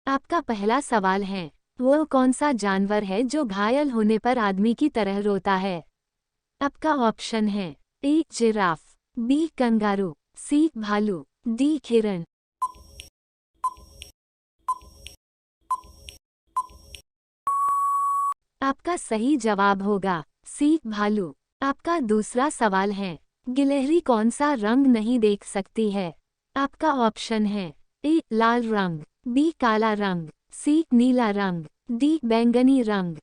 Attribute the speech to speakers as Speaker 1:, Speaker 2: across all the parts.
Speaker 1: आपका पहला सवाल है, वो कौन सा जानवर है जो घायल होने पर आदमी की तरह रोता है? आपका ऑप्शन है ए जिराफ, बी कंगारू, सी भालू, डी हिरण। आपका सही जवाब होगा सी भालू। आपका दूसरा सवाल है, गिलहरी कौन सा रंग नहीं देख सकती है? आपका ऑप्शन है ए लाल रंग, बी काला रंग, सी नीला रंग, डी बैंगनी रंग।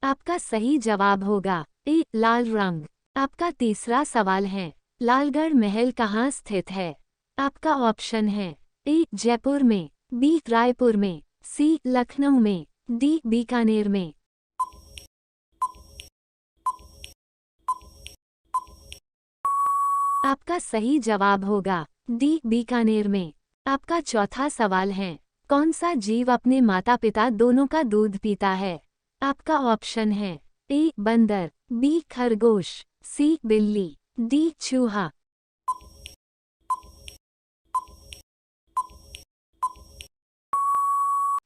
Speaker 1: आपका सही जवाब होगा ए लाल रंग। आपका तीसरा सवाल है, लालगढ़ महल कहाँ स्थित है? आपका ऑप्शन है ए जयपुर में, बी रायपुर में, सी लखनऊ में, डी बीकानेर में। आपका सही जवाब होगा डी बीकानेर में। आपका चौथा सवाल है, कौन सा जीव अपने माता पिता दोनों का दूध पीता है? आपका ऑप्शन है ए बंदर, बी खरगोश, सी बिल्ली, डी चूहा।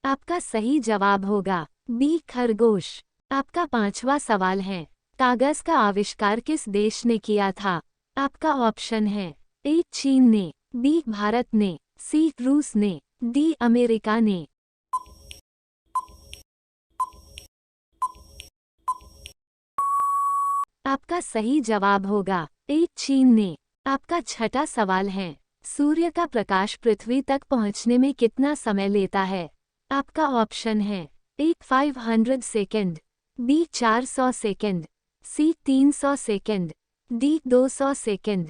Speaker 1: आपका सही जवाब होगा बी खरगोश। आपका पांचवा सवाल है, कागज का आविष्कार किस देश ने किया था? आपका ऑप्शन है ए चीन ने, बी भारत ने, सी रूस ने, डी अमेरिका ने। आपका सही जवाब होगा ए चीन ने। आपका छठा सवाल है, सूर्य का प्रकाश पृथ्वी तक पहुंचने में कितना समय लेता है? आपका ऑप्शन है ए 500 सेकेंड, बी 400 सेकेंड, सी 300 सेकेंड, डी 200 सेकेंड।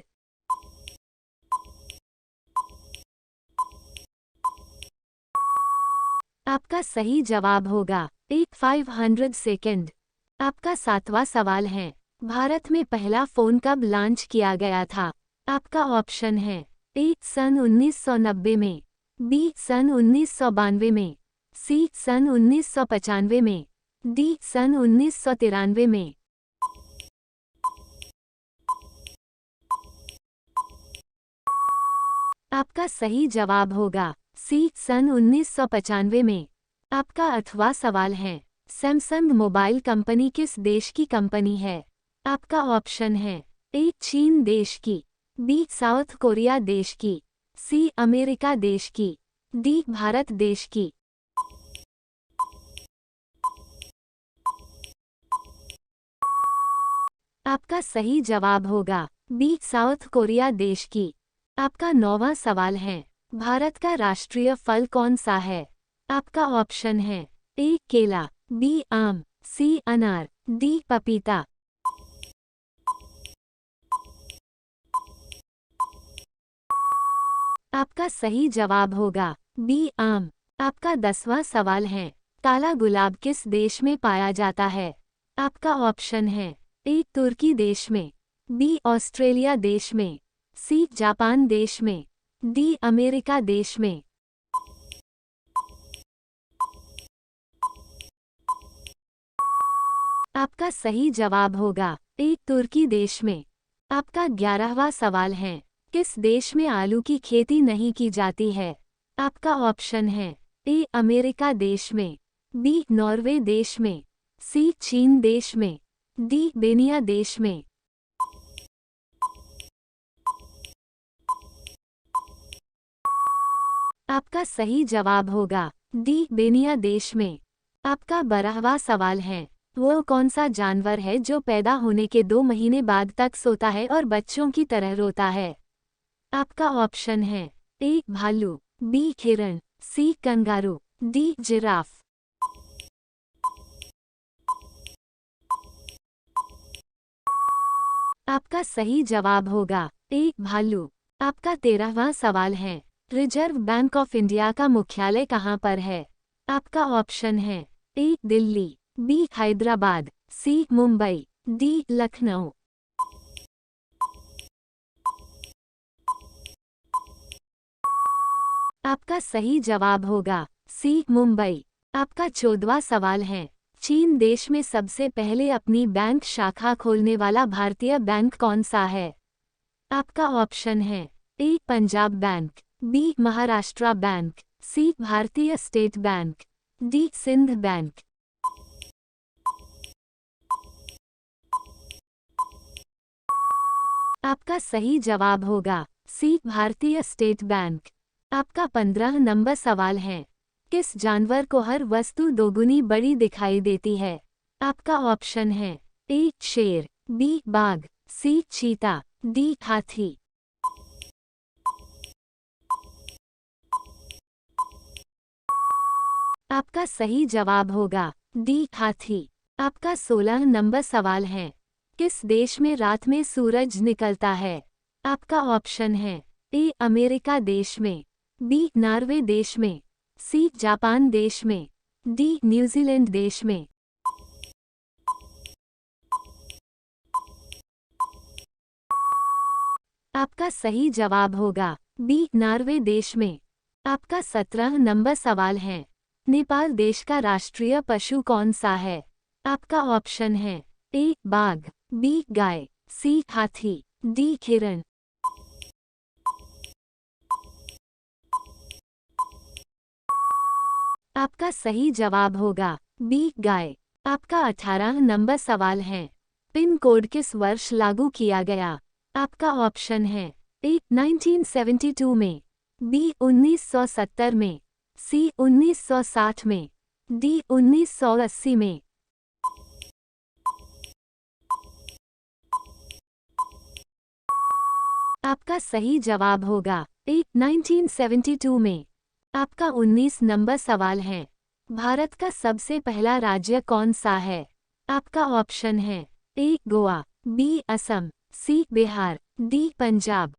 Speaker 1: आपका सही जवाब होगा ए 500 सेकेंड। आपका सातवां सवाल है, भारत में पहला फोन कब लॉन्च किया गया था? आपका ऑप्शन है ए सन 1990 में, बी सन 1992 में, सी सन 1995 में, डी सन 1993 में। आपका सही जवाब होगा सी सन 1995 में। आपका आठवां सवाल है, सैमसंग मोबाइल कंपनी किस देश की कंपनी है? आपका ऑप्शन है ए चीन देश की, बी साउथ कोरिया देश की, सी अमेरिका देश की, डी भारत देश की। आपका सही जवाब होगा बी साउथ कोरिया देश की। आपका नौवां सवाल है, भारत का राष्ट्रीय फल कौन सा है? आपका ऑप्शन है ए केला, बी आम, सी अनार, डी पपीता। आपका सही जवाब होगा बी आम। आपका 10वां सवाल है, काला गुलाब किस देश में पाया जाता है? आपका ऑप्शन है ए तुर्की देश में, बी ऑस्ट्रेलिया देश में, सी जापान देश में, डी अमेरिका देश में। आपका सही जवाब होगा ए तुर्की देश में। आपका 11वां सवाल है, किस देश में आलू की खेती नहीं की जाती है? आपका ऑप्शन है ए अमेरिका देश में, बी नॉर्वे देश में, सी चीन देश में, डी बेनिया देश में। आपका सही जवाब होगा डी बेनिया देश में। आपका 12वां सवाल है, वो कौन सा जानवर है जो पैदा होने के 2 महीने बाद तक सोता है और बच्चों की तरह रोता है? आपका ऑप्शन है ए भालू, बी हिरण, सी कंगारू, डी जिराफ। आपका सही जवाब होगा ए भालू। आपका 13वां सवाल है, रिजर्व बैंक ऑफ इंडिया का मुख्यालय कहाँ पर है? आपका ऑप्शन है ए दिल्ली, बी हैदराबाद, सी मुंबई, डी लखनऊ। आपका सही जवाब होगा सी मुंबई। आपका 14वां सवाल है, चीन देश में सबसे पहले अपनी बैंक शाखा खोलने वाला भारतीय बैंक कौन सा है? आपका ऑप्शन है A Punjab bank, B Maharashtra bank, C Bharatiya state bank, D Sindh bank. आपका सही जवाब होगा सी भारतीय स्टेट बैंक। आपका 15 नंबर सवाल है, किस जानवर को हर वस्तु दोगुनी बड़ी दिखाई देती है? आपका ऑप्शन है ए शेर, बी बाघ, सी चीता, डी हाथी। आपका सही जवाब होगा डी हाथी। आपका 16 नंबर सवाल है, किस देश में रात में सूरज निकलता है? आपका ऑप्शन है ए अमेरिका देश में, बी नॉर्वे देश में, सी जापान देश में, डी न्यूजीलैंड देश में। आपका सही जवाब होगा बी नॉर्वे देश में। आपका 17 नंबर सवाल है, नेपाल देश का राष्ट्रीय पशु कौन सा है? आपका ऑप्शन है ए बाघ, बी गाय, सी हाथी, डी हिरण। आपका सही जवाब होगा बी गाय। आपका 18 नंबर सवाल है, पिन कोड किस वर्ष लागू किया गया? आपका ऑप्शन है ए 1972 में, बी 1970 में, सी 1960 में, डी 1980 में। आपका सही जवाब होगा ए 1972 में। आपका 19 नंबर सवाल है, भारत का सबसे पहला राज्य कौन सा है? आपका ऑप्शन है ए गोवा, बी असम, सी बिहार, डी पंजाब।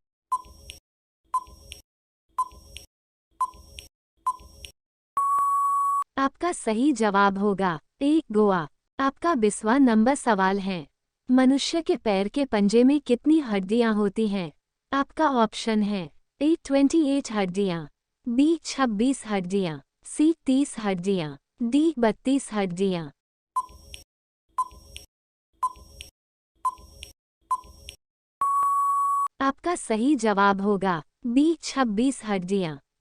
Speaker 1: आपका सही जवाब होगा ए गोवा। आपका 20वां नंबर सवाल है, मनुष्य के पैर के पंजे में कितनी हड्डियां होती हैं? आपका ऑप्शन है ए 28 हड्डियां, बी 26 हड्डियां, सी 30 हड्डियां, डी 32 हड्डियां। आपका सही जवाब होगा बी 26 हड्डियां।